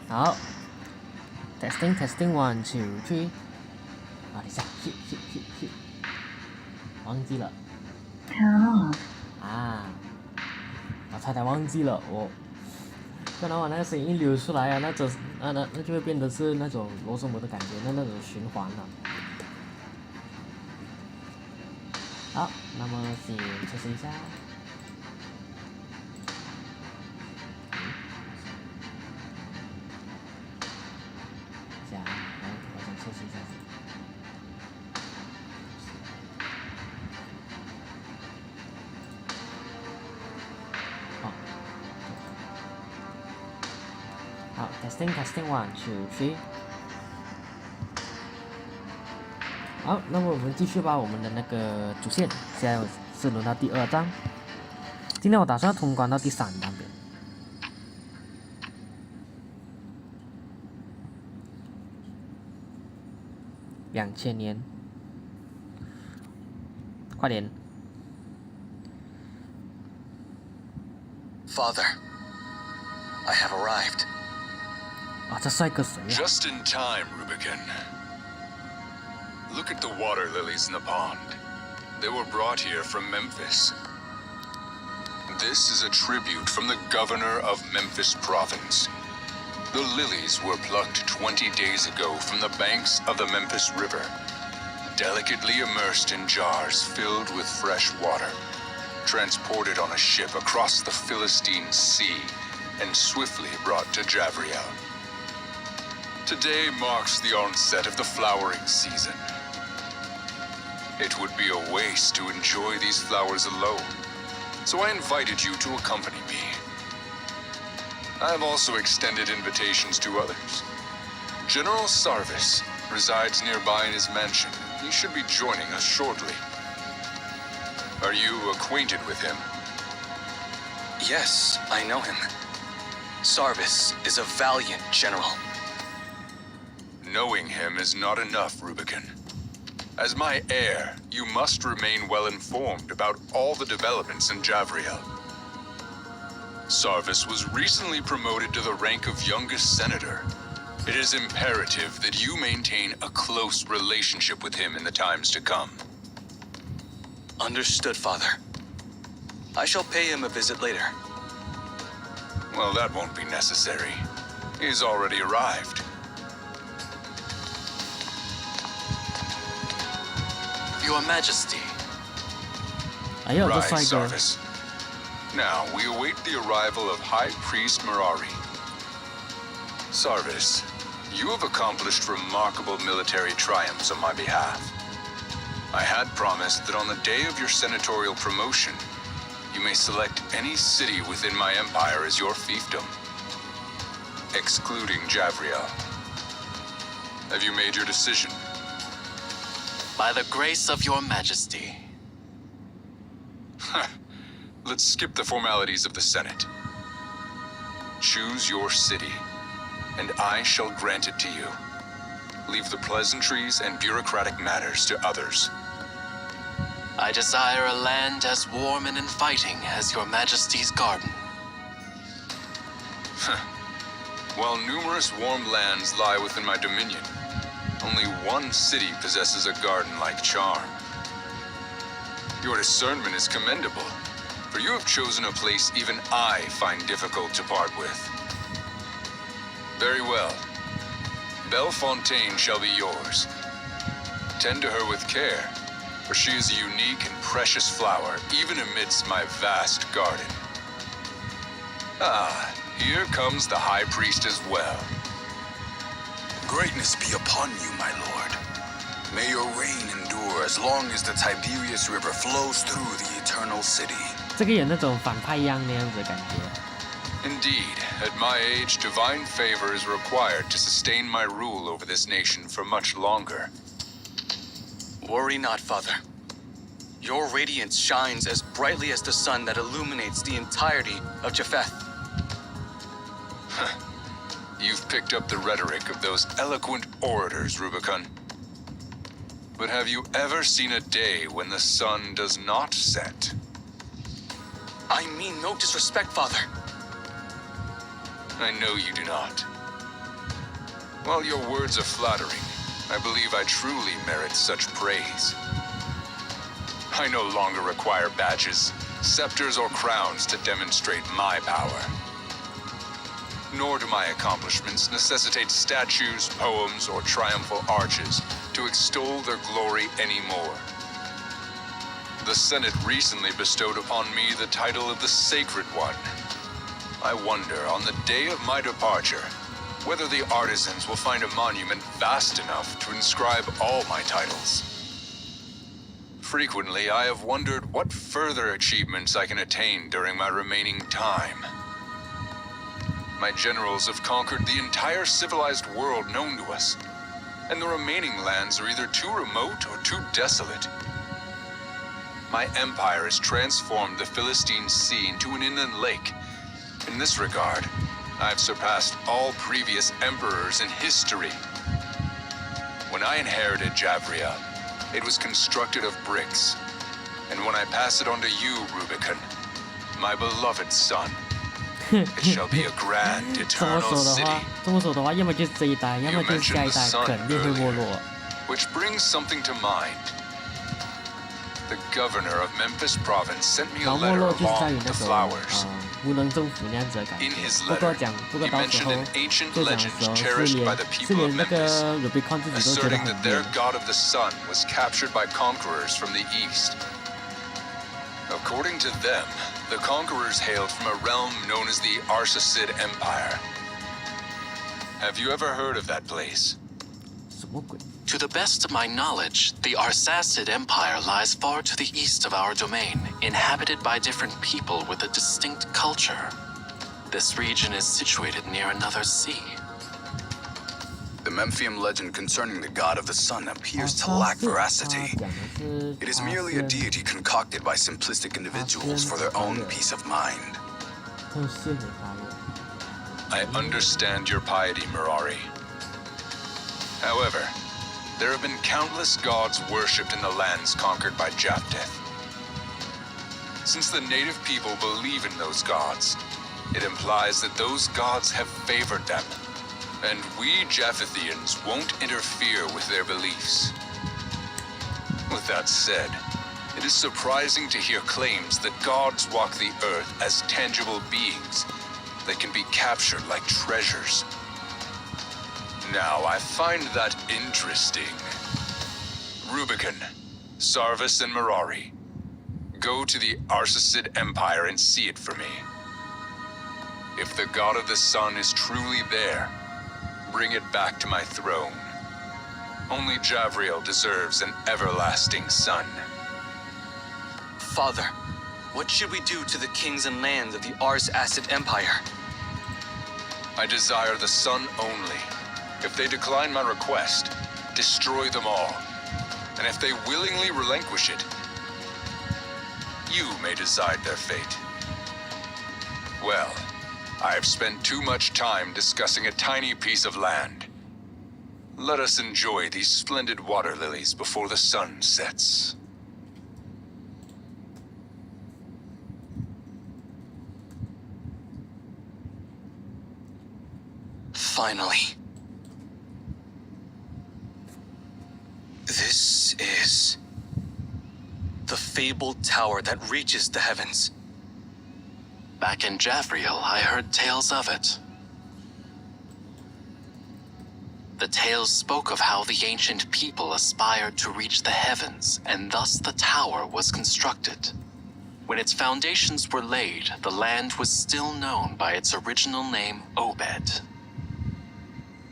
好 ，testing one two three。啊，等一下，忘记了。啊，我差点忘记了，刚才我那个声音一流出来啊，那就会变得是那种罗生门的感觉，那种循环了。好，那么先测试一下。我想测试一下。好 ，testing one two three。好，那么我们继续吧，我们的那个主线，现在是轮到第2章。今天我打算通关到第3章边。2000年，快点 ！Father, I have arrived. 啊，这帅哥谁呀 Just in time, Rubicon. Look at the water lilies in the pond. They were brought here from Memphis. This is a tribute from the governor of Memphis province. The lilies were plucked 20 days ago from the banks of the Memphis River, delicately immersed in jars filled with fresh water, transported on a ship across the Philistine Sea, and swiftly brought to Javriel. Today marks the onset of the flowering season. It would be a waste to enjoy these flowers alone, so I invited you to accompany me. I have also extended invitations to others. General Sarvis resides nearby in his mansion. He should be joining us shortly. Are you acquainted with him? Yes, I know him. Sarvis is a valiant general. Knowing him is not enough, Rubicon. As my heir, you must remain well informed about all the developments in Javriel. Sarvis was recently promoted to the rank of youngest senator. It is imperative that you maintain a close relationship with him in the times to come. Understood, Father. I shall pay him a visit later. Well, that won't be necessary. He's already arrived. Your Majesty. Rise, Sarvis. Now, we await the arrival of High Priest Mirari. Sarvis, you have accomplished remarkable military triumphs on my behalf. I had promised that on the day of your senatorial promotion, you may select any city within my empire as your fiefdom, excluding Javriel. Have you made your decision? By the grace of your Majesty. Let's skip the formalities of the Senate. Choose your city, and I shall grant it to you. Leave the pleasantries and bureaucratic matters to others. I desire a land as warm and inviting as your Majesty's garden. While numerous warm lands lie within my dominion, only one city possesses a garden-like charm. Your discernment is commendable, for you have chosen a place even I find difficult to part with. Very well. Bellefontaine shall be yours. Tend to her with care, for she is a unique and precious flower, even amidst my vast garden. Ah, here comes the High Priest as well. Greatness be upon you, my lord. May your reign endure as long as the Tiberias River flows through the eternal city. 这个有那种反派一样那样子的感觉。 Indeed, at my age, divine favor is required to sustain my rule over this nation for much longer. Worry not, Father. Your radiance shines as brightly as the sun that illuminates the entirety of Japheth. You've picked up the rhetoric of those eloquent orators, Rubicon. But have you ever seen a day when the sun does not set? I mean no disrespect, Father. I know you do not. While your words are flattering, I believe I truly merit such praise. I no longer require badges, scepters, or crowns to demonstrate my power. Nor do my accomplishments necessitate statues, poems, or triumphal arches to extol their glory anymore. The Senate recently bestowed upon me the title of the Sacred One. I wonder, on the day of my departure, whether the artisans will find a monument vast enough to inscribe all my titles. Frequently, I have wondered what further achievements I can attain during my remaining time. My generals have conquered the entire civilized world known to us, and the remaining lands are either too remote or too desolate. My empire has transformed the Philistine Sea into an inland lake. In this regard, I've surpassed all previous emperors in history. When I inherited Javria, it was constructed of bricks. And when I pass it on to you, Rubicon, my beloved son, it shall be a grand 这么 eternal 说的 city. 话，这么说的话，要么就是这一代，要么就是下一代，肯定会没落。 Which brings something to mind. The governor of Memphis province sent me a 然后没 letter 落就是在于 along 那 the 种 flowers. 无能政府那样子的感觉 In his。不过 letter, 不过 he 到时 mentioned 候 an ancient 就讲 legend 说 cherished by the 是 people of 连那 Memphis, 个 Rubicon 自己都觉得 asserting 很 that 厉 their 害。 god of the sun was captured by conquerors from the east. According to them, the conquerors hailed from a realm known as the Arsacid Empire. Have you ever heard of that place? 什么鬼？ To the best of my knowledge, the Arsacid Empire lies far to the east of our domain, inhabited by different people with a distinct culture. This region is situated near another sea. The Memphian legend concerning the god of the sun appears to lack veracity. It is merely a deity concocted by simplistic individuals for their own peace of mind. 他用线给发了。 I understand your piety, Mirari. However, there have been countless gods worshipped in the lands conquered by Japheth. Since the native people believe in those gods, it implies that those gods have favored them, and we Japhethians won't interfere with their beliefs. With that said, it is surprising to hear claims that gods walk the earth as tangible beings that can be captured like treasures. Now, I find that interesting. Rubicon, Sarvis, and Mirari, go to the Arsacid Empire and see it for me. If the god of the sun is truly there, bring it back to my throne. Only Javriel deserves an everlasting son. Father, what should we do to the kings and lands of the Arsacid Empire? I desire the sun only. If they decline my request, destroy them all. And if they willingly relinquish it, you may decide their fate. Well, I have spent too much time discussing a tiny piece of land. Let us enjoy these splendid water lilies before the sun sets. Finally. This is the fabled tower that reaches the heavens. Back in Javriel, I heard tales of it. The tales spoke of how the ancient people aspired to reach the heavens, and thus the tower was constructed. When its foundations were laid, the land was still known by its original name, Obed.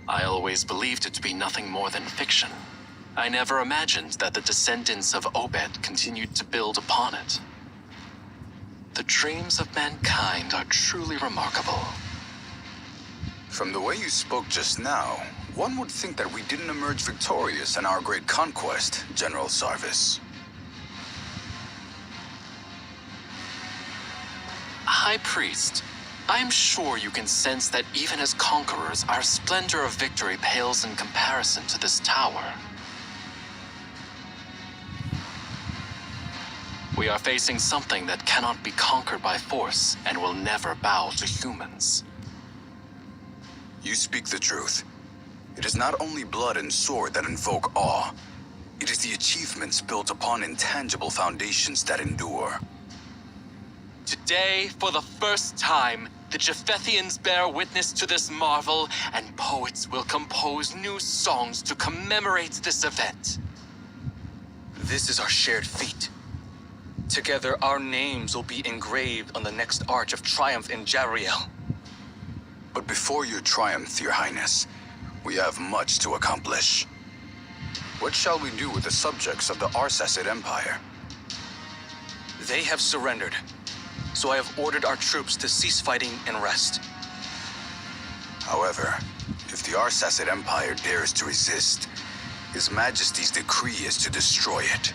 I always believed it to be nothing more than fiction. I never imagined that the descendants of Obed continued to build upon it. The dreams of mankind are truly remarkable. From the way you spoke just now, one would think that we didn't emerge victorious in our great conquest, General Sarvis. High Priest, I'm sure you can sense that even as conquerors, our splendor of victory pales in comparison to this tower. We are facing something that cannot be conquered by force and will never bow to humans. You speak the truth. It is not only blood and sword that invoke awe. It is the achievements built upon intangible foundations that endure. Today, for the first time, the Japhethians bear witness to this marvel, and poets will compose new songs to commemorate this event. This is our shared feat. Together, our names will be engraved on the next arch of triumph in Jariel. But before your triumph, Your Highness, we have much to accomplish. What shall we do with the subjects of the Arsacid Empire? They have surrendered, so I have ordered our troops to cease fighting and rest. However, if the Arsacid Empire dares to resist, His Majesty's decree is to destroy it.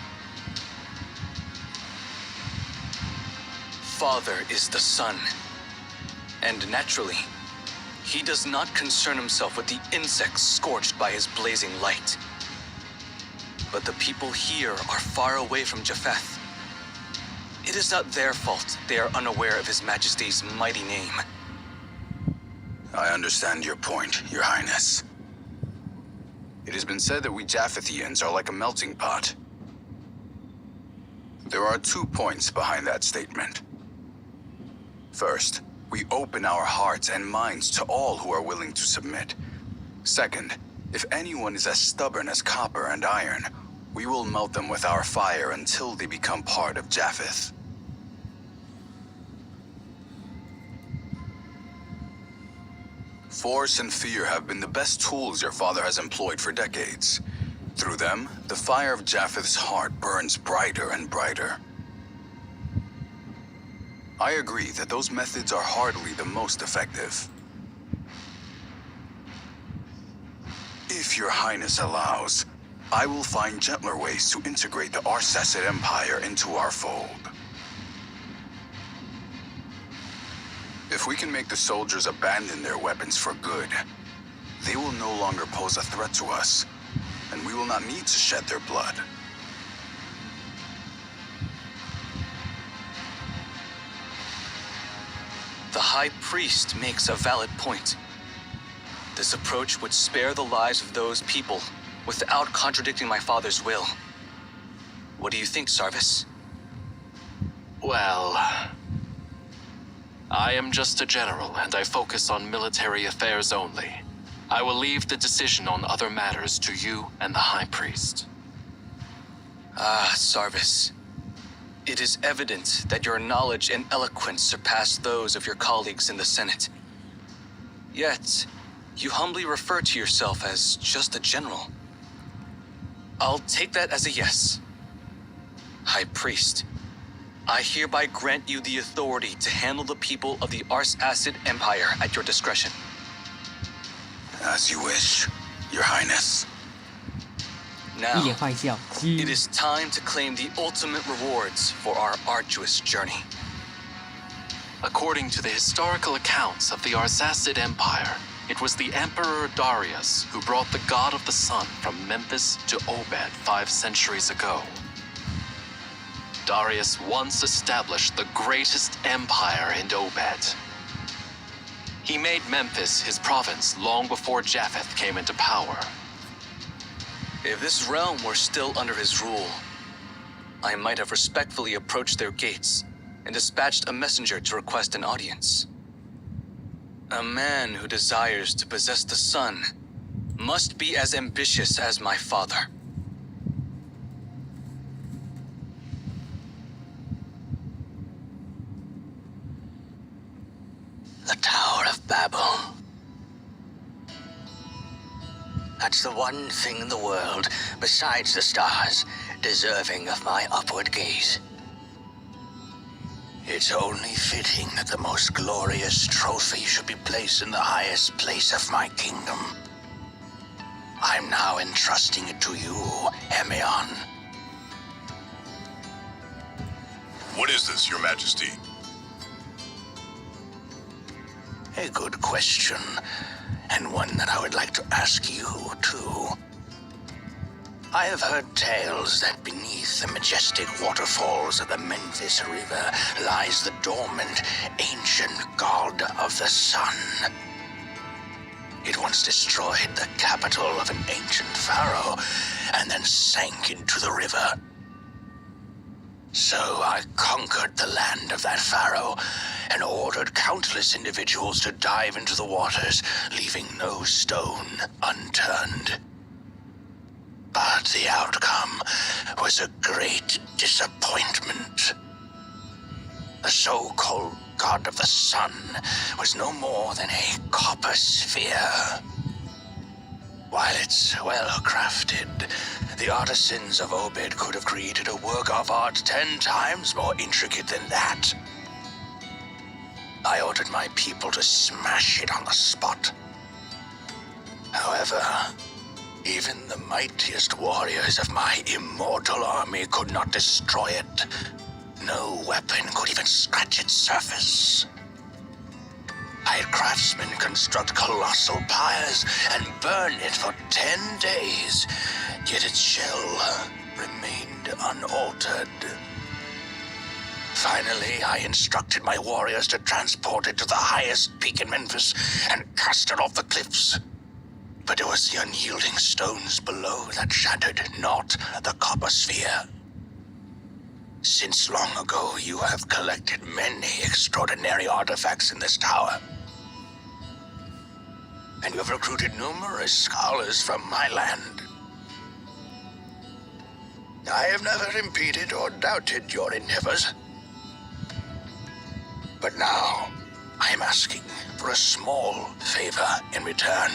Father is the sun, and naturally, he does not concern himself with the insects scorched by his blazing light. But the people here are far away from Japheth. It is not their fault they are unaware of His Majesty's mighty name. I understand your point, Your Highness. It has been said that we Japhethians are like a melting pot. There are 2 points behind that statement. First, we open our hearts and minds to all who are willing to submit. Second, if anyone is as stubborn as copper and iron, we will melt them with our fire until they become part of Japheth. Force and fear have been the best tools your father has employed for decades. Through them, the fire of Japheth's heart burns brighter and brighter. I agree that those methods are hardly the most effective. If Your Highness allows, I will find gentler ways to integrate the Arsacid Empire into our fold. If we can make the soldiers abandon their weapons for good, they will no longer pose a threat to us, and we will not need to shed their blood. The High Priest makes a valid point. This approach would spare the lives of those people without contradicting my father's will. What do you think, Sarvis? Well, I am just a general, and I focus on military affairs only. I will leave the decision on other matters to you and the High Priest. Ah, Sarvis. It is evident that your knowledge and eloquence surpass those of your colleagues in the Senate. Yet, you humbly refer to yourself as just a general. I'll take that as a yes. High Priest, I hereby grant you the authority to handle the people of the Arsacid Empire at your discretion. As you wish, Your Highness. 一 Now, 脸坏笑。 it is time to claim the ultimate rewards for our arduous journey. According to the historical accounts of the Arsacid Empire, it was the Emperor Darius who brought the god of the sun from Memphis to Obed 5 centuries ago. Darius once established the greatest empire in Obed. He made Memphis his province long before Japheth came into power. If this realm were still under his rule, I might have respectfully approached their gates and dispatched a messenger to request an audience. A man who desires to possess the sun must be as ambitious as my father. The Tower of Babel. That's the one thing in the world, besides the stars, deserving of my upward gaze. It's only fitting that the most glorious trophy should be placed in the highest place of my kingdom. I'm now entrusting it to you, Hemion. What is this, Your Majesty? A good question, and one that I would like to ask you, too. I have heard tales that beneath the majestic waterfalls of the Memphis River lies the dormant, ancient god of the sun. It once destroyed the capital of an ancient pharaoh and then sank into the river. So I conquered the land of that pharaoh and ordered countless individuals to dive into the waters, leaving no stone unturned. But the outcome was a great disappointment. The so-called god of the sun was no more than a copper sphere. While it's well crafted, the artisans of Obed could have created a work of art 10 times more intricate than that. I ordered my people to smash it on the spot. However, even the mightiest warriors of my immortal army could not destroy it. No weapon could even scratch its surface. I had craftsmen construct colossal pyres and burn it for 10 days, yet its shell remained unaltered. Finally, I instructed my warriors to transport it to the highest peak in Memphis and cast it off the cliffs. But it was the unyielding stones below that shattered, not the copper sphere. Since long ago, you have collected many extraordinary artifacts in this tower. And you have recruited numerous scholars from my land. I have never impeded or doubted your endeavors. But now, I am asking for a small favor in return.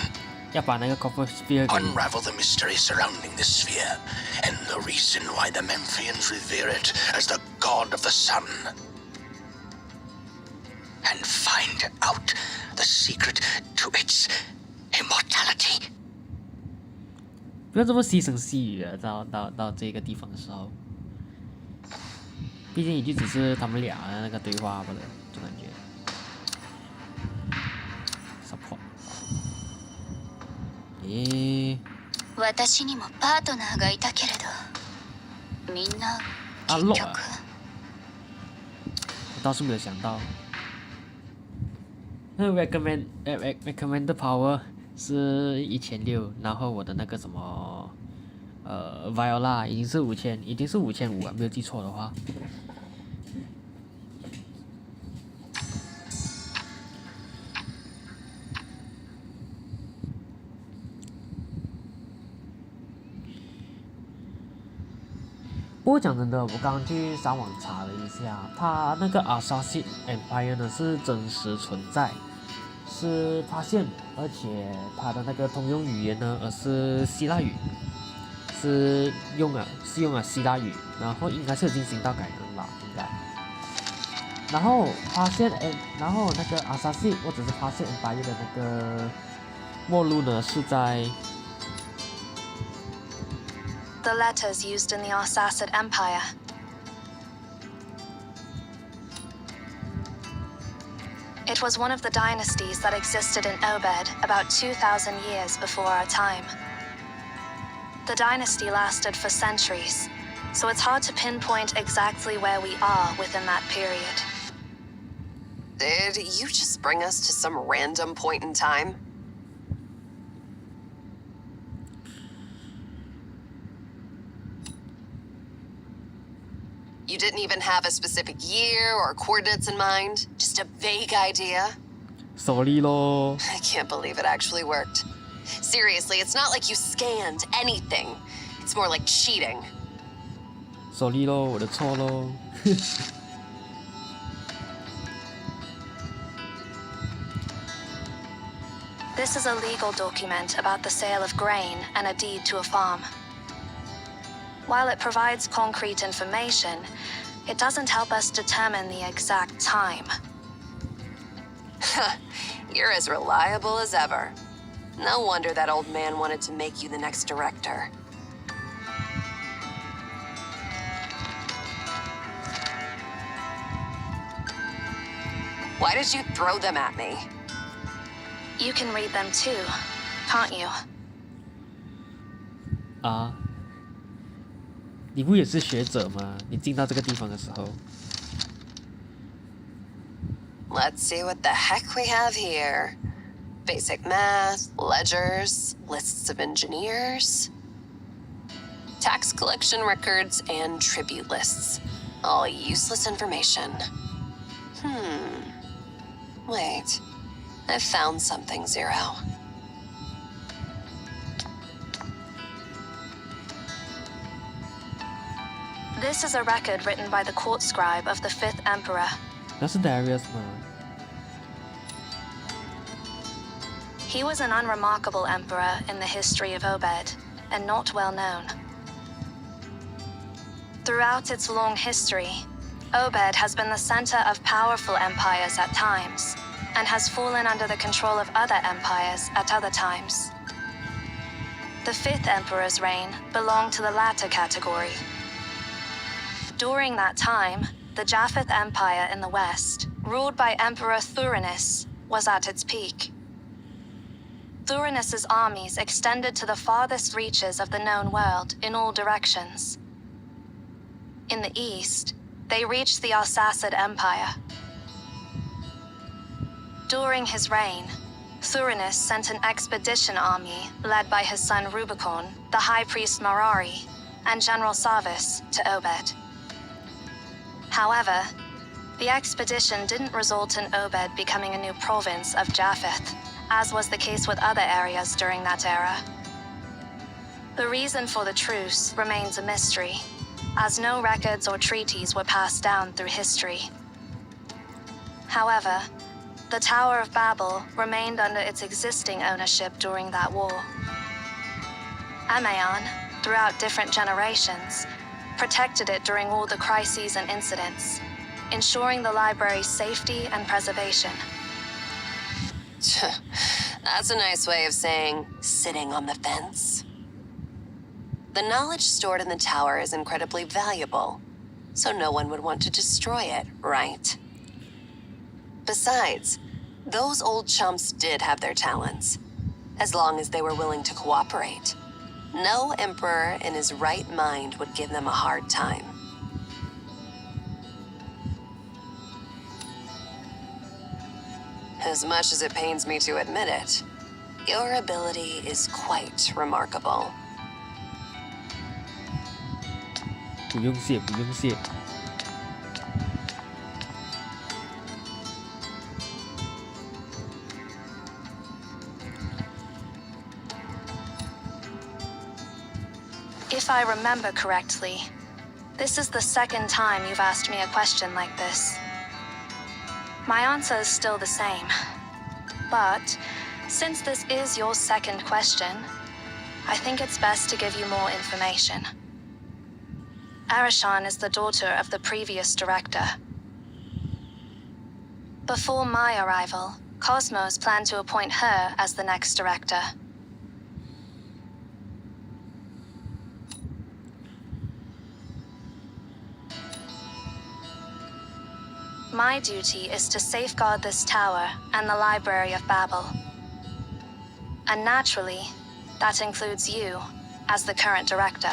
要把那个 copper sphere 给 Unravel the mystery surrounding this sphere and the reason why the Memphians revere it as the god of the sun. And find out the secret to its immortality. 不要这么细声细语啊！到这个地方的时候，毕竟也就只是他们俩的那个对话罢了，就感觉。support。私にもパートナーがいたけれど、みんな結局。我倒是没有想到。那 recommended power 是1600，然后我的那个什么Viola 已经是5500啊，没有记错的话。不过讲真的，我刚刚去上网查了一下，它那个 Assassin Empire 呢是真实存在，是发现，而且它的那个通用语言呢，是希腊语，是用希腊语，然后应该是进行到改良吧，应该。然后然后那个 Assassin 或者是发现 Empire 的那个末路呢是在。The letters used in the Arsacid Empire. It was one of the dynasties that existed in Obed about 2,000 years before our time. The dynasty lasted for centuries, so it's hard to pinpoint exactly where we are within that period. Did you just bring us to some random point in time? You didn't even have a specific year or coordinates in mind? Just a vague idea? Sorry咯。 I can't believe it actually worked. Seriously, it's not like you scanned anything. It's more like cheating. Sorry咯，我的错咯。This is a legal document about the sale of grain and a deed to a farm. While it provides concrete information, it doesn't help us determine the exact time. You're as reliable as ever. No wonder that old man wanted to make you the next director. Why did you throw them at me? You can read them too, can't you? 啊，你不也是学者吗？你进到这个地方的时候。Let's see what the heck we have here. Basic math, ledgers, lists of engineers, tax collection records, and tribute lists. All useless information. Wait. I've found something, Zero. This is a record written by the court scribe of the 5th Emperor. 那是 Darius 吗？ He was an unremarkable emperor in the history of Obed, and not well known. Throughout its long history, Obed has been the center of powerful empires at times, and has fallen under the control of other empires at other times. The 5th Emperor's reign belonged to the latter category. During that time, the Japheth Empire in the west, ruled by Emperor Thurinus, was at its peak. Thurinus' armies extended to the farthest reaches of the known world in all directions. In the east, they reached the Arsacid Empire. During his reign, Thurinus sent an expedition army led by his son Rubicon, the High Priest Marari, and General Sarvis to Obed. However, the expedition didn't result in Obed becoming a new province of Japheth, as was the case with other areas during that era. The reason for the truce remains a mystery, as no records or treaties were passed down through history. However, the Tower of Babel remained under its existing ownership during that war. Amaon, throughout different generations, protected it during all the crises and incidents, ensuring the library's safety and preservation. That's a nice way of saying sitting on the fence. The knowledge stored in the tower is incredibly valuable, so no one would want to destroy it, right? Besides, those old chumps did have their talents, as long as they were willing to cooperate. No emperor in his right mind would give them a hard time. As much as it pains me to admit it, your ability is quite remarkable. 不用谢，不用谢。If I remember correctly, this is the second time you've asked me a question like this. My answer is still the same. But, since this is your second question, I think it's best to give you more information. Arishan is the daughter of the previous director. Before my arrival, Cosmos planned to appoint her as the next director. My duty is to safeguard this tower and the Library of Babel. And naturally, that includes you as the current director.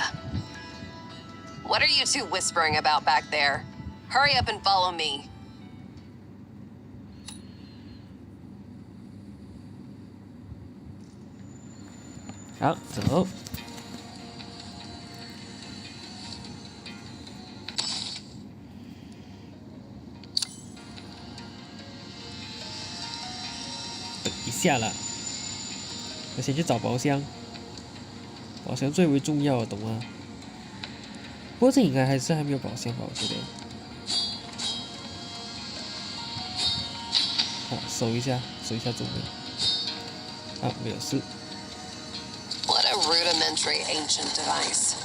What are you two whispering about back there? Hurry up and follow me. Hảo,走。等一下啦，我先去找宝箱，宝箱最为重要的，懂吗？不过这应该还没有宝箱吧，我觉得。好，搜一下中文。啊，没有事。 What a rudimentary ancient device.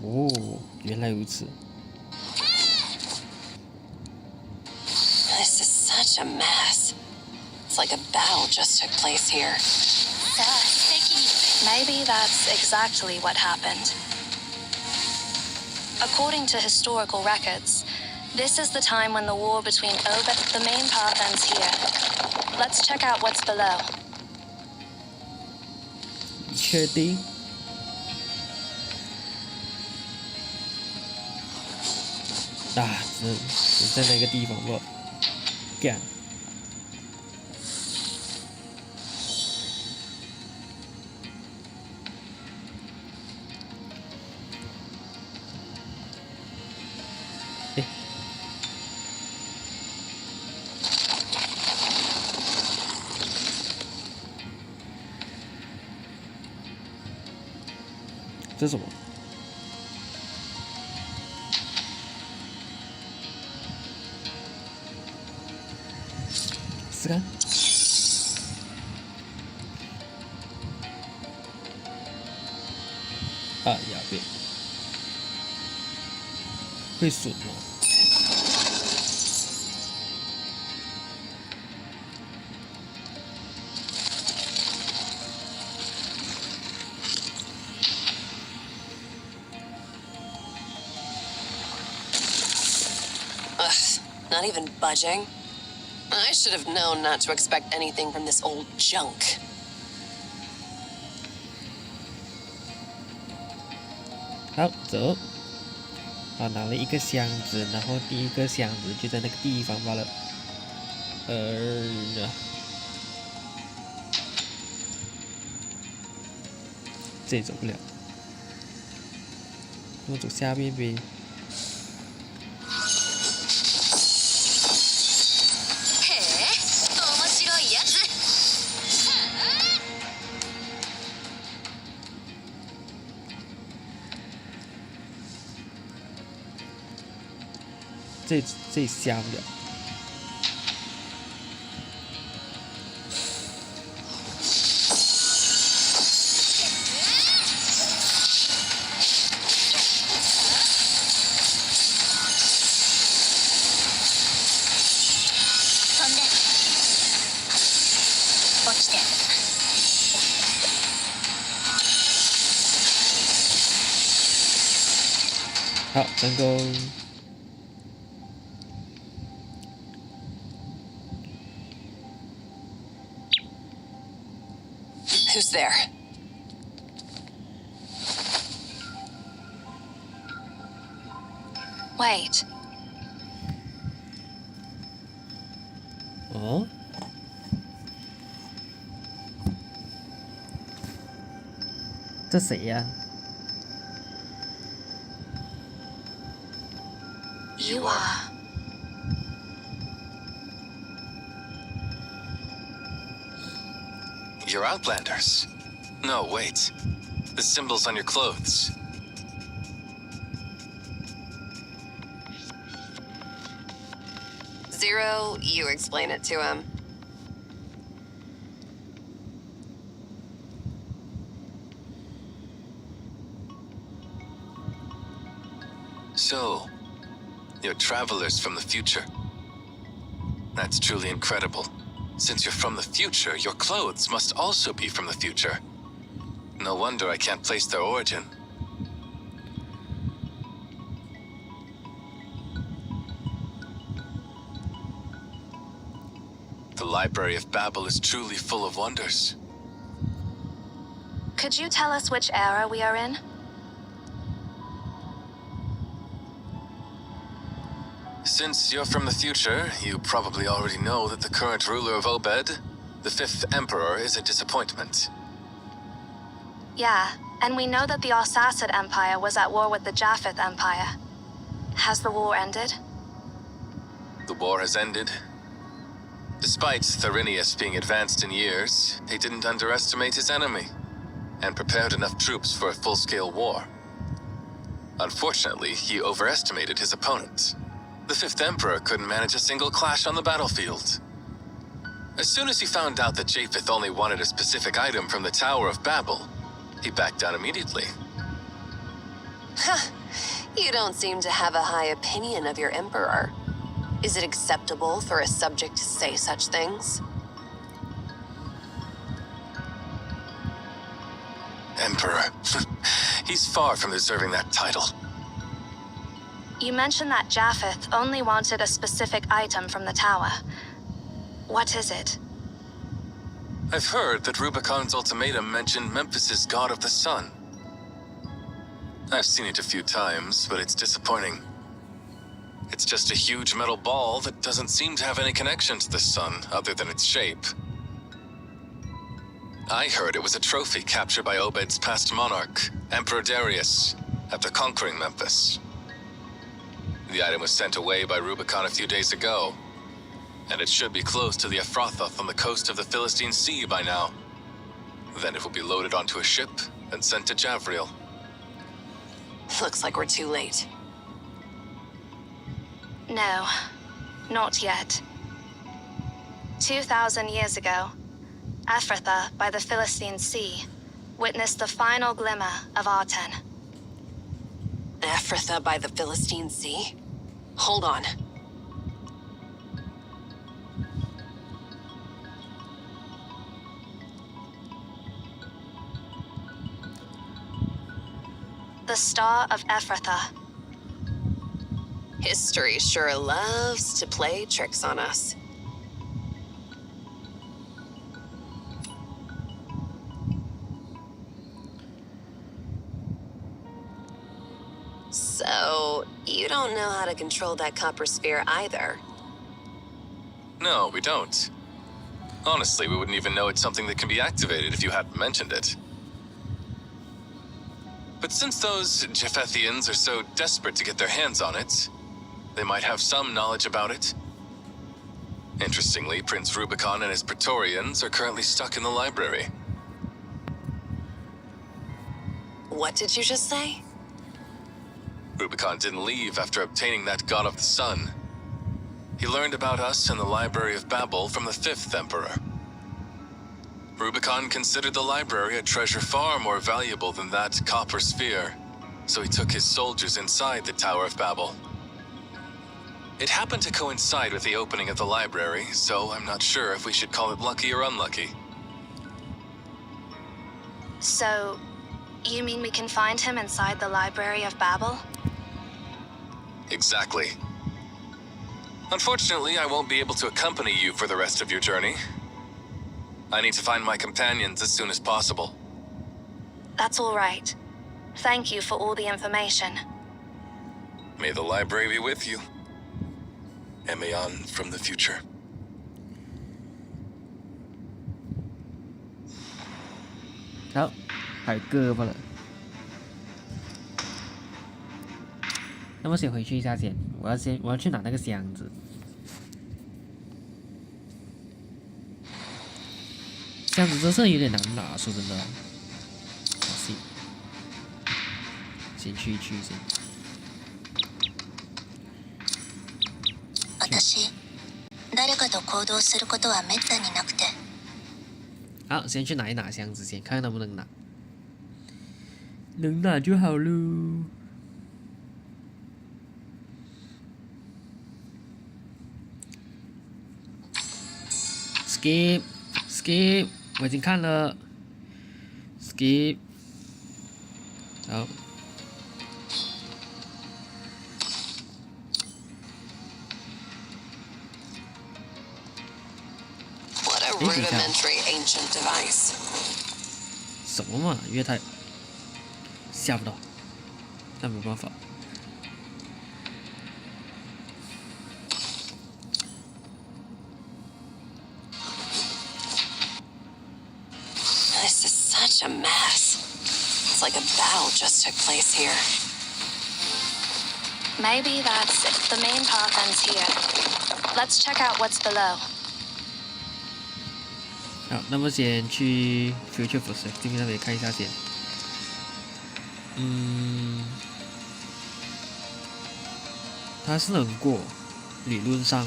哦，原来如此。 This is such a mess. It's like a battle just took place here. Maybe that's exactly what happened. According to historical records, this is the time when the war between Obed, the main path ends here. Let's check out what's below. 你确定？只在那个地方不干。这是什么？试看。呀对，会损吗？Not even budging. I should have known not to expect anything from this old junk. 好，走。拿了一个箱子，然后第一个箱子就在那个地方罢了。这里走不了，我走下边呗。这下不了。好，成功。Who's there? Wait. 哦？这谁呀？You are. You're Outlanders. No, wait. The symbols on your clothes. Zero, you explain it to him. So, you're travelers from the future. That's truly incredible. Since you're from the future, your clothes must also be from the future. No wonder I can't place their origin. The Library of Babel is truly full of wonders. Could you tell us which era we are in? Since you're from the future, you probably already know that the current ruler of Obed, the 5th Emperor, is a disappointment. Yeah, and we know that the Arsacid Empire was at war with the Japheth Empire. Has the war ended? The war has ended. Despite Tharinius being advanced in years, he didn't underestimate his enemy, and prepared enough troops for a full-scale war. Unfortunately, he overestimated his opponent. The 5th Emperor couldn't manage a single clash on the battlefield. As soon as he found out that Japheth only wanted a specific item from the Tower of Babel, he backed down immediately. You don't seem to have a high opinion of your Emperor. Is it acceptable for a subject to say such things? Emperor. He's far from deserving that title. You mentioned that Japheth only wanted a specific item from the tower. What is it? I've heard that Rubicon's ultimatum mentioned Memphis's god of the sun. I've seen it a few times, but it's disappointing. It's just a huge metal ball that doesn't seem to have any connection to the sun other than its shape. I heard it was a trophy captured by Obed's past monarch, Emperor Darius, after conquering Memphis. The item was sent away by Rubicon a few days ago, and it should be close to the Ephrathoth on the coast of the Philistine Sea by now. Then it will be loaded onto a ship and sent to Javriel. Looks like we're too late. No, not yet. 2,000 years ago, Ephrathah by the Philistine Sea witnessed the final glimmer of Arten. Ephrathah by the Philistine Sea? Hold on. The Star of Ephrathah. History sure loves to play tricks on us. So, you don't know how to control that copper sphere either. No, we don't. Honestly, we wouldn't even know it's something that can be activated if you hadn't mentioned it. But since those Japhethians are so desperate to get their hands on it, they might have some knowledge about it. Interestingly, Prince Rubicon and his Praetorians are currently stuck in the library. What did you just say? Rubicon didn't leave after obtaining that God of the Sun. He learned about us in the Library of Babel from the 5th Emperor. Rubicon considered the library a treasure far more valuable than that copper sphere, so he took his soldiers inside the Tower of Babel. It happened to coincide with the opening of the library, so I'm not sure if we should call it lucky or unlucky. So, you mean we can find him inside the Library of Babel? Exactly. Unfortunately, I won't be able to accompany you for the rest of your journey. I need to find my companions as soon as possible. That's all right. Thank you for all the information. May the library be with you. Emion from the future. Đó,海哥罢了。那么先回去一下先，我要去拿那个箱子。箱子真是有点难拿，说真的。先去先。私、誰かと行動することはめったになくて。好，先去拿一拿箱子先，看看能不能拿。能拿就好喽。Skip， 我已经看了。Skip， 好。What a rudimentary ancient device. 什么嘛，因为他吓不到，那没办法。This is such a mess. It's like a battle just took place here. Maybe that's it. The main path ends here. Let's check out what's below. 好，那么先去 Future Perspective 那边看一下先。它是能过，理论上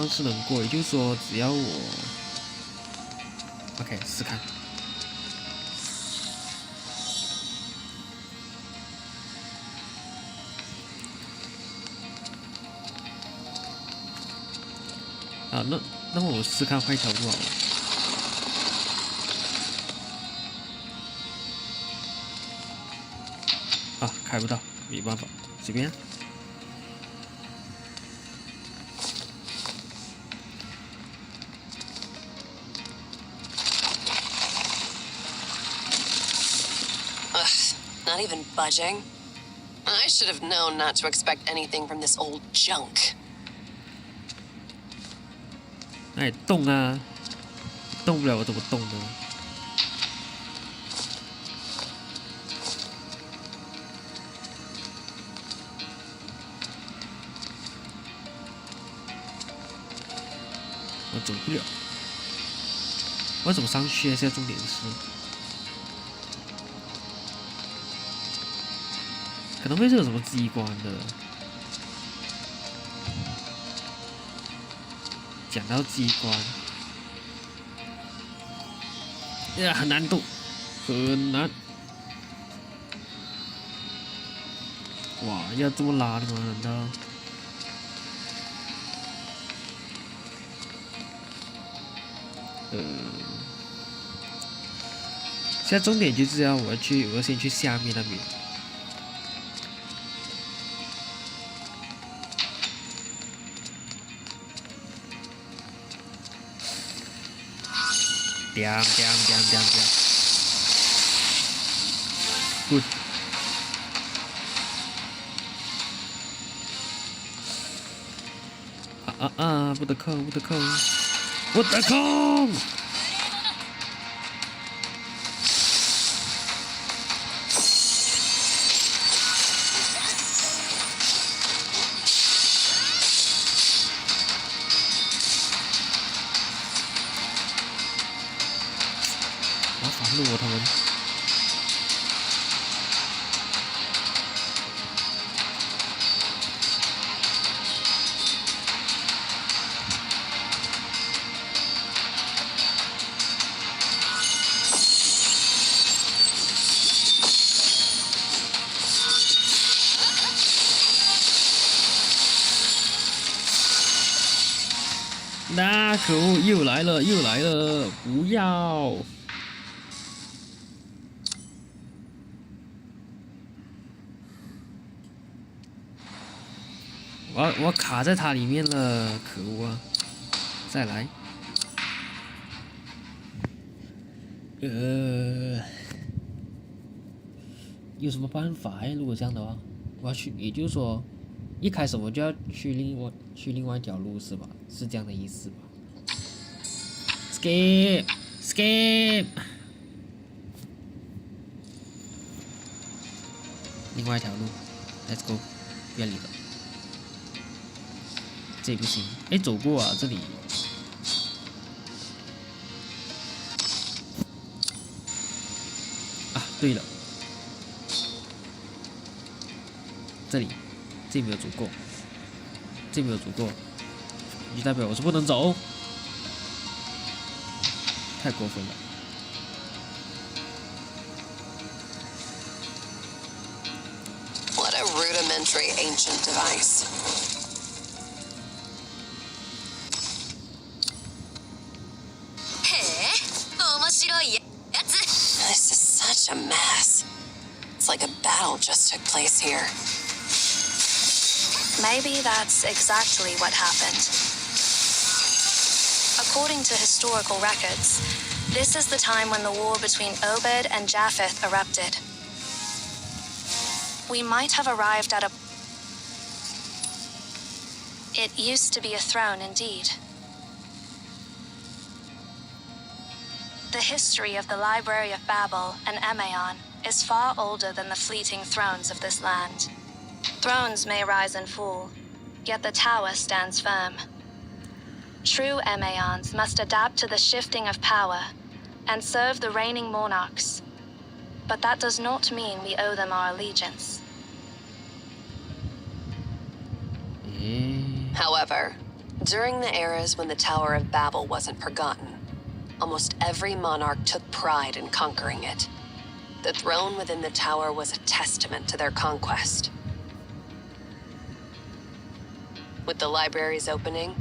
是能过，也就是说只要我 OK 试看。好，那么我试看换一条路好了。啊，开不到，没办法，随便。Ugh, not even budging. I should have known not to expect anything from this old junk. 哎，动啊！动不了，我怎么动呢？我走不了，我怎么上去啊？现在重点是，可能会是有什么机关的。讲到机关，呀，很难度，很难。哇，要这么拉的吗？难道？现在重点就是要我要先去下面那边。Damn. Good. 不得空！好烦怒哦，他们。那可恶，又来了！不要！我卡在它里面了，可恶啊！再来。有什么办法哎？如果这样的话，我要去，也就是说，一开始我就要去另外一条路是吧？是这样的意思吧 ？Skip， 另外一条路 ，Let's go， 不要理了。这不行，哎，走过啊，这里。啊，对了，这里没有走过，就代表我是不能走，太过分了。What a rudimentary ancient device. This is such a mess. It's like a battle just took place here. Maybe that's exactly what happened. According to historical records, this is the time when the war between Obed and Japheth erupted. We might have arrived at a... It used to be a throne indeed. The history of the Library of Babel and Emmaon is far older than the fleeting thrones of this land. Thrones may rise and fall, yet the tower stands firm. True Emmaons must adapt to the shifting of power and serve the reigning monarchs. But that does not mean we owe them our allegiance. However, during the eras when the Tower of Babel wasn't forgotten, almost every monarch took pride in conquering it. The throne within the tower was a testament to their conquest. With the library's opening,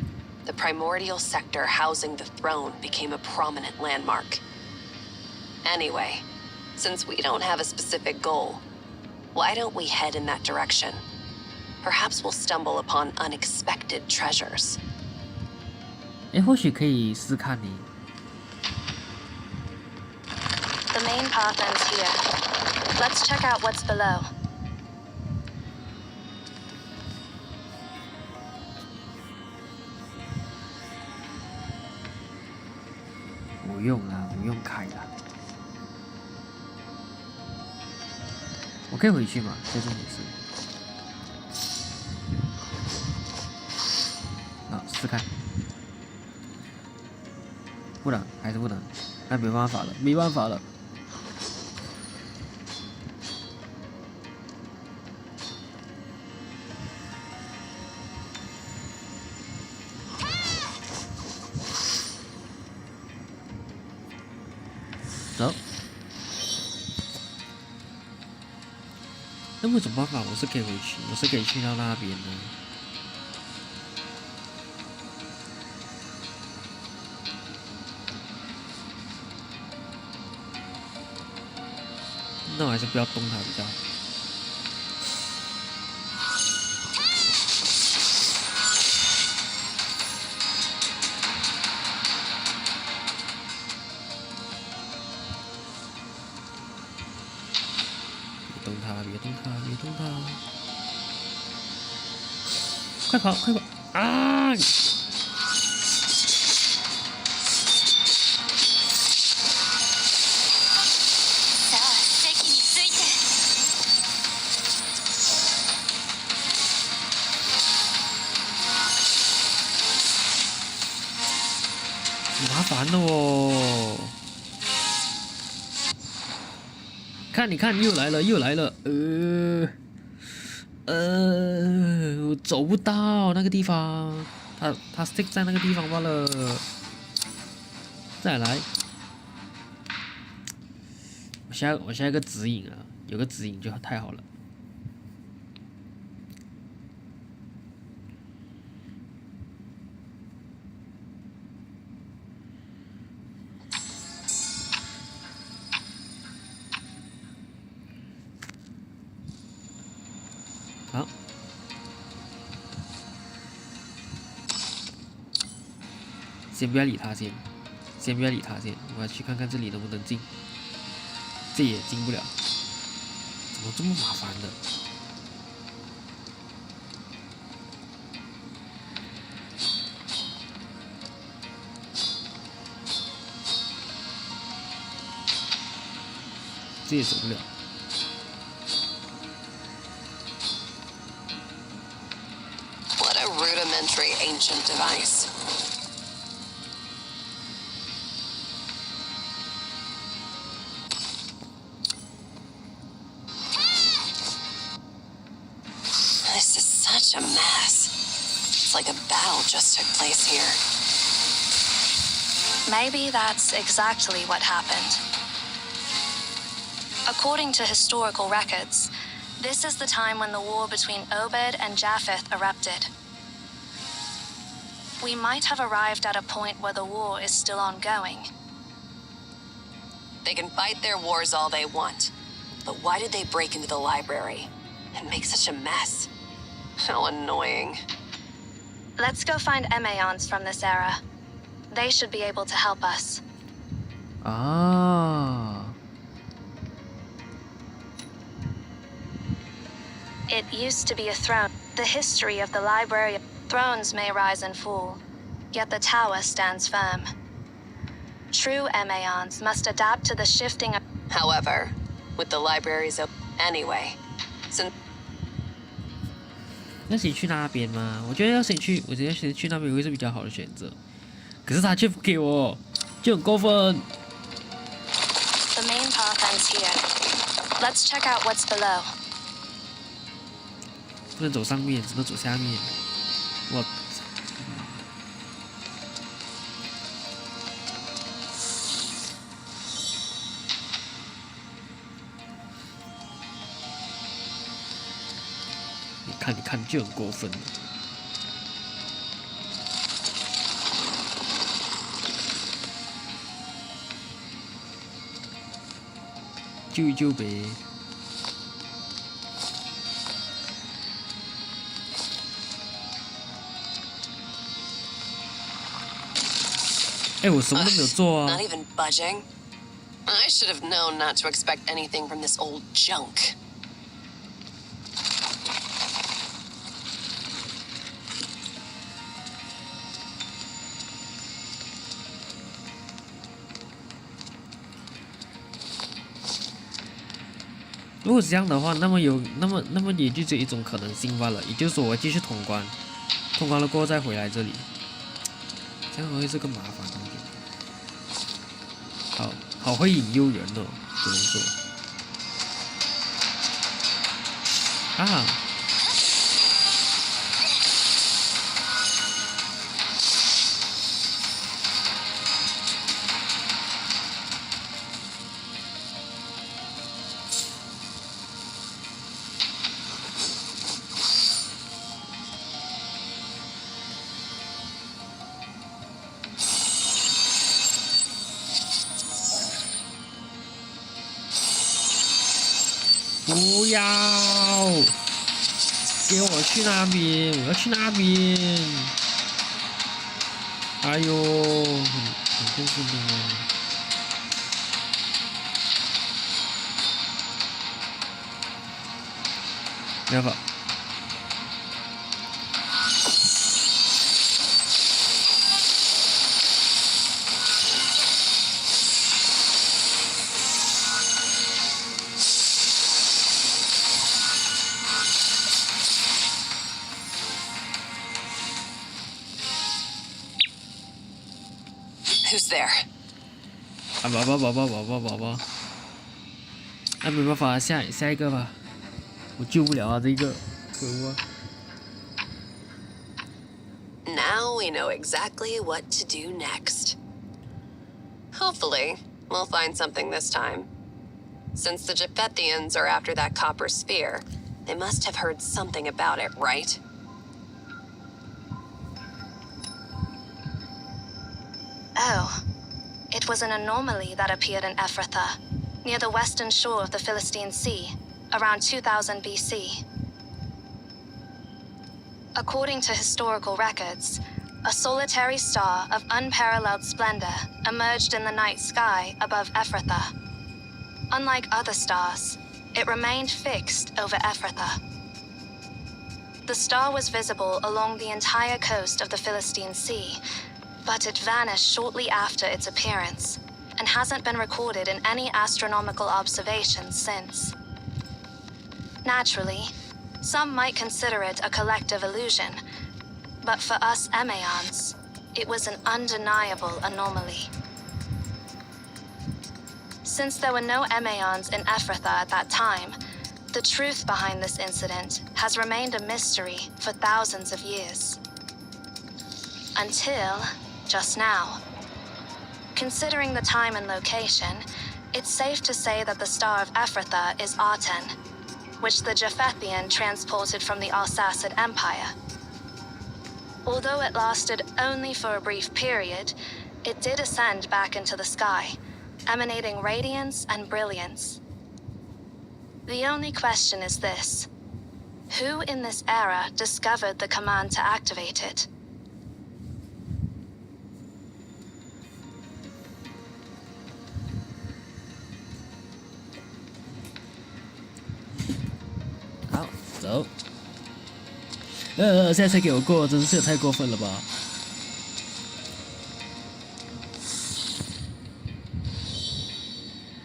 the primordial sector housing the throne became a prominent landmark. Anyway, since we don't have a specific goal, why don't we head in that direction? Perhaps we'll stumble upon unexpected treasures. 或许可以试看你。 The main path ends here. Let's check out what's below. 不用啦，不用开啦。我可以回去吗？这重点是。啊，试看。不能，还是不能，那没办法了，没办法了。走。那么有什么办法？我是可以回去，我是可以去到那边的。那我还是不要动它比较好。别动它，别动它，别动它！快跑，快跑！啊！麻烦了哦！看，你看，又来了，又来了，我走不到那个地方，他 stick 在那个地方罢了。再来，我下一个指引啊，有个指引就太好了。好，先不要理他，先不要理他，我要去看看这里能不能进。这也进不了，怎么这么麻烦的？这也走不了。What a rudimentary ancient device. This is such a mess. It's like a battle just took place here. Maybe that's exactly what happened. According to historical records, this is the time when the war between Obed and Japheth erupted. We might have arrived at a point where the war is still ongoing. They can fight their wars all they want, but why did they break into the library and make such a mess? How annoying. Let's go find Emeons from this era. They should be able to help us. Ah. It used to be a throne. The history of the library. Thrones may rise and fall, yet the tower stands firm. True Emeons must adapt to the shifting of... However, with the libraries open anyway, since 要先去那边吗？我觉得先去那边会是比较好的选择。可是他却不给我，就很过分。 The main path ends here. Let's check out what's below. 不能走上面，只能走下面。我操！你看，就很过分。救一救呗。哎，我什么都没有做啊。 not even budging. I should have known not to expect anything from this old junk. 如果是这样的话，那么也就只有一种可能性罢了，也就是说我继续通关，通关了过后再回来这里，这样会是更麻烦一点。好会引诱人哦，只能说啊。不要！给我去那边！我要去那边！哎呦，很过分的哦！没办法。Who's there? 啊，宝宝，那没办法，下一个吧，我救不了啊，这个，可恶啊！ Now we know exactly what to do next. Hopefully, we'll find something this time. Since the Japhethians are after that copper sphere, they must have heard something about it, right? Oh. It was an anomaly that appeared in Ephrathah, near the western shore of the Philistine Sea, around 2000 BC. According to historical records, a solitary star of unparalleled splendor emerged in the night sky above Ephrathah. Unlike other stars, it remained fixed over Ephrathah. The star was visible along the entire coast of the Philistine Sea, but it vanished shortly after its appearance, and hasn't been recorded in any astronomical observations since. Naturally, some might consider it a collective illusion, but for us Emeons, it was an undeniable anomaly. Since there were no Emeons in Ephrathah at that time, the truth behind this incident has remained a mystery for thousands of years. Until just now. Considering the time and location, it's safe to say that the Star of Ephrathah is Aten, which the Japhethian transported from the Arsacid Empire. Although it lasted only for a brief period, it did ascend back into the sky, emanating radiance and brilliance. The only question is this: who in this era discovered the command to activate it? 走，现在才给我过，真是也太过分了吧！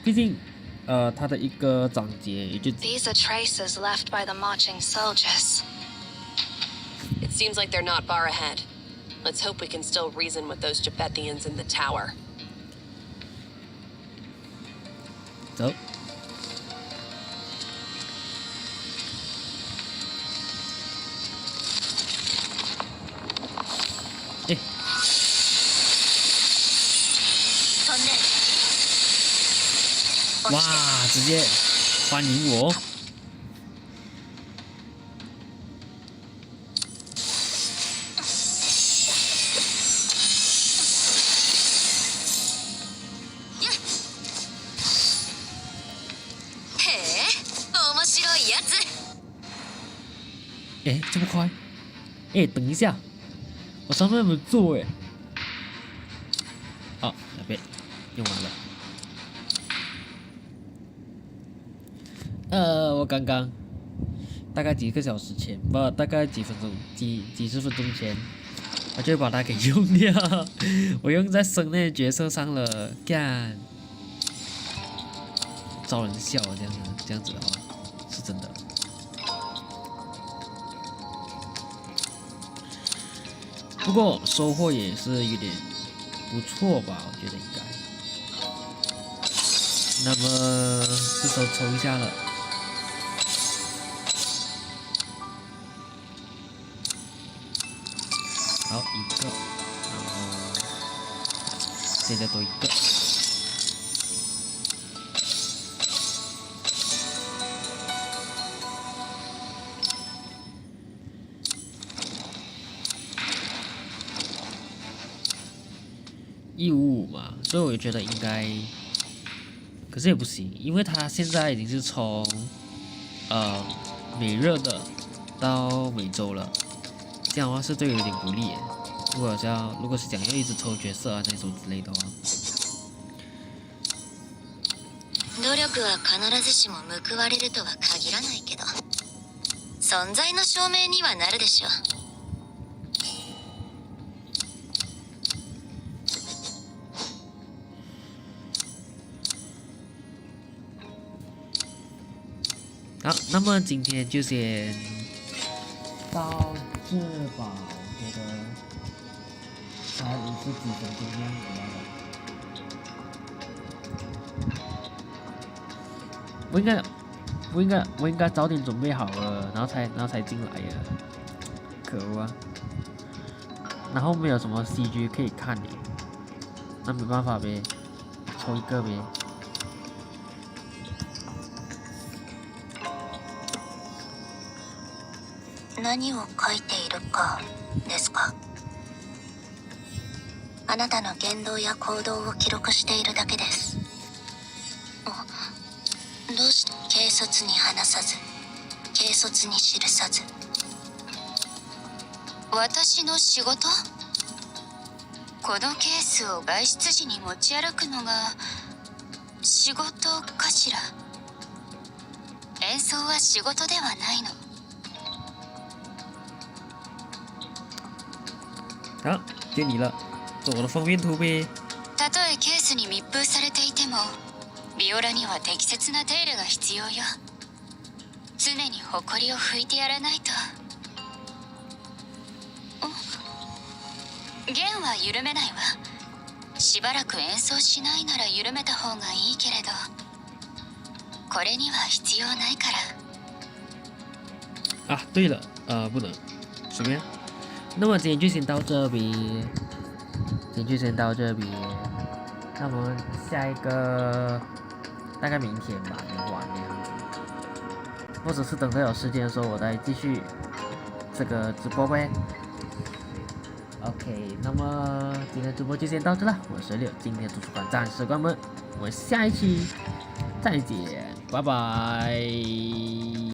毕竟，他的一个章节也就。These are traces left by the marching soldiers. It seems like they're not far ahead. Let's hope we can still reason with those Japhethians in the tower. 走。 哎，哇！直接欢迎我。哎，这么快？哎，等一下。 我上面有没有做哎？好，那边用完了。我刚刚大概几个小时前，不，大概几分钟、几十分钟前，我就把它给用掉。我用在升那角色上了，干！招人笑这样子的话，是真的。不过收获也是有点不错吧，我觉得应该。那么这时候抽一下了。好，一个，然后现在多一个。155嘛，所以我觉得应该，可是也不行，因为他现在已经是从美热的到美洲了，这样的话是对我有点不利耶。如果是讲要一直抽角色啊那种之类的话。努力は必ずしも報われるとは限らないけど、存在の証明にはなるでしょう。好，那么今天就先到这吧，我觉得才50几分钟样子了。我应该早点准备好了，然后才进来呀，可恶啊！然后没有什么 CG 可以看耶，那没办法呗，抽一个呗。何を書いているかですか？あなたの言動や行動を記録しているだけです。どうして軽率に話さず、軽率に記さず。私の仕事？このケースを外出時に持ち歩くのが仕事かしら？演奏は仕事ではないの。好，就你了，做我的封面图呗。たとえケースに密封されていても、ビオラには適切な手入れが必要よ。常に埃を拭いてやらないと。弦は緩めないわ。しばらく演奏しないなら緩めた方がいいけれど、これには必要ないから。啊，对了，不能，随便。那么今天就先到这边，那么下一个大概明天吧，明晚的样子，或者是等到有时间的时候，我再继续这个直播呗。OK， 那么今天直播就先到这了，我是6，今天图书馆暂时关门，我们下一期再见，拜拜。